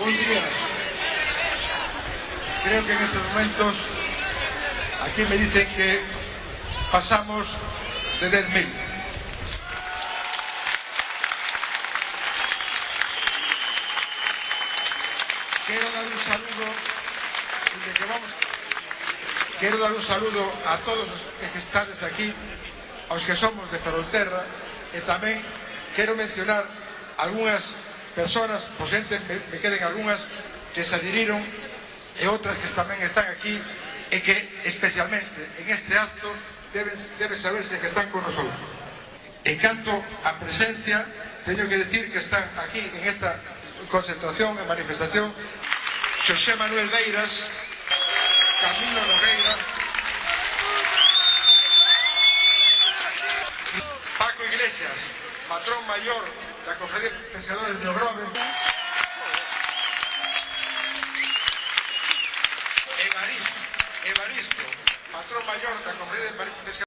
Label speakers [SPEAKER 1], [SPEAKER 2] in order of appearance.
[SPEAKER 1] Buen día. Creo que en estos momentos aquí me dicen que pasamos de 10.000. Quero dar un saludo a todos os que estades aquí, aos que somos de Ferrolterra, e tamén quero mencionar algunhas personas, posiblemente me queden algunhas que se adhiriron e outras que tamén están aquí e que especialmente en este acto debe saberse que están con nosotros. En canto a presencia, teño que decir que están aquí en esta concentración e manifestación Xosé Manuel Beiras, Camilo Nogueira, Paco Iglesias, patrón mayor da Cofradía de Pescadores de Ogrove, Evaristo, patrón mayor da Cofradía de Pescadores